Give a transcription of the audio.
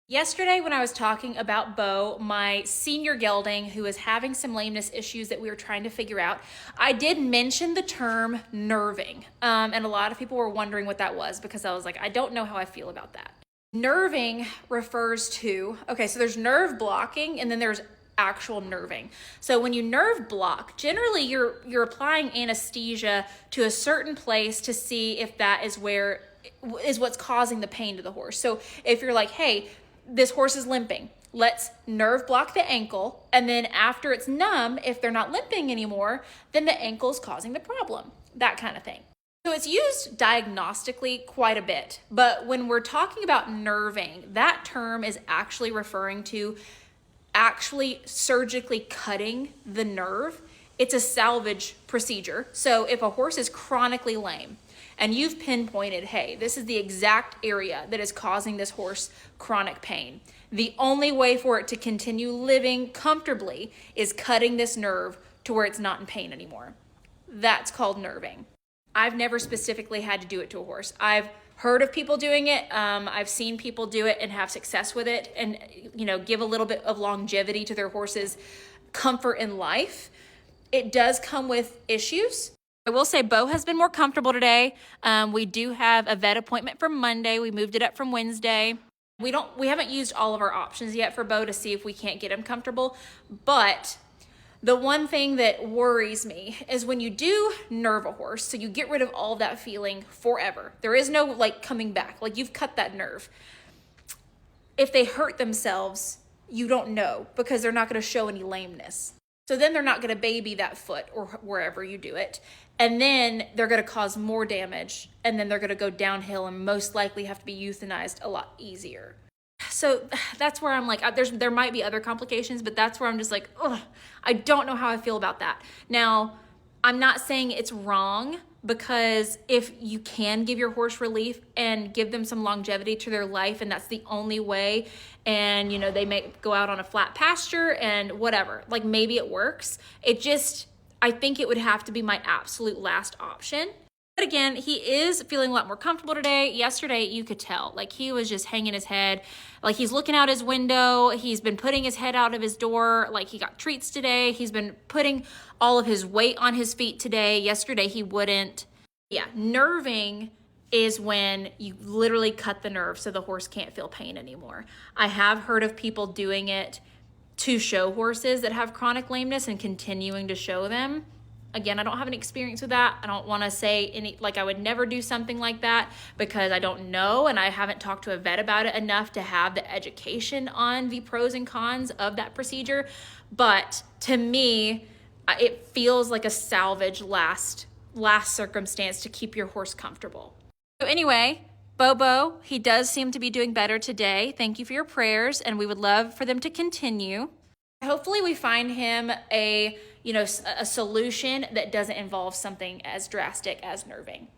Yesterday, when I was talking about Bo, my senior gelding who is having some lameness issues that we were trying to figure out, I did mention the term nerving. And a lot of people were wondering what that was because I was like, I don't know how I feel about that. Nerving refers to, okay, so there's nerve blocking and then there's actual nerving. So when you nerve block, generally you're applying anesthesia to a certain place to see if that is what's causing the pain to the horse. So if you're like, hey, this horse is limping, let's nerve block the ankle, and then after it's numb, if they're not limping anymore, then the ankle's causing the problem, that kind of thing. So it's used diagnostically quite a bit, but when we're talking about nerving, that term is actually referring to actually surgically cutting the nerve. It's a salvage procedure. So if a horse is chronically lame, and you've pinpointed, hey, this is the exact area that is causing this horse chronic pain, the only way for it to continue living comfortably is cutting this nerve to where it's not in pain anymore. That's called nerving. I've never specifically had to do it to a horse. I've heard of people doing it. I've seen people do it and have success with it and, give a little bit of longevity to their horse's comfort in life. It does come with issues. I will say Bo has been more comfortable today. We do have a vet appointment for Monday. We moved it up from Wednesday. We haven't used all of our options yet for Bo to see if we can't get him comfortable. But the one thing that worries me is when you do nerve a horse, so you get rid of all that feeling forever. There is no coming back. You've cut that nerve. If they hurt themselves, you don't know because they're not going to show any lameness. So then they're not going to baby that foot or wherever you do it. And then they're going to cause more damage. And then they're going to go downhill and most likely have to be euthanized a lot easier. So that's where I'm like, there might be other complications, but that's where I'm just like, ugh, I don't know how I feel about that. Now, I'm not saying it's wrong because if you can give your horse relief and give them some longevity to their life and that's the only way, and they may go out on a flat pasture and whatever, maybe it works. I think it would have to be my absolute last option. But again, he is feeling a lot more comfortable today. Yesterday, you could tell, he was just hanging his head, he's looking out his window. He's been putting his head out of his door. He got treats today. He's been putting all of his weight on his feet today. Yesterday, he wouldn't. Yeah, nerving is when you literally cut the nerve so the horse can't feel pain anymore. I have heard of people doing it to show horses that have chronic lameness and continuing to show them. Again, I don't have any experience with that. I don't want to say I would never do something like that because I don't know and I haven't talked to a vet about it enough to have the education on the pros and cons of that procedure. But to me, it feels like a salvage last circumstance to keep your horse comfortable. So anyway, Bobo, he does seem to be doing better today. Thank you for your prayers, and we would love for them to continue. Hopefully we find him a solution that doesn't involve something as drastic as nerving.